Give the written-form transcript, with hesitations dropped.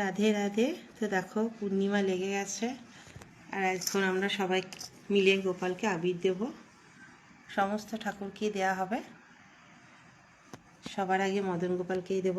রাধে রাধে। তো দেখো পূর্ণিমা লেগে গেছে, আর এখন আমরা সবাই মিলে গোপালকে আবির দেব। সমস্ত ঠাকুরকেই দেওয়া হবে, সবার আগে মদন গোপালকেই দেব।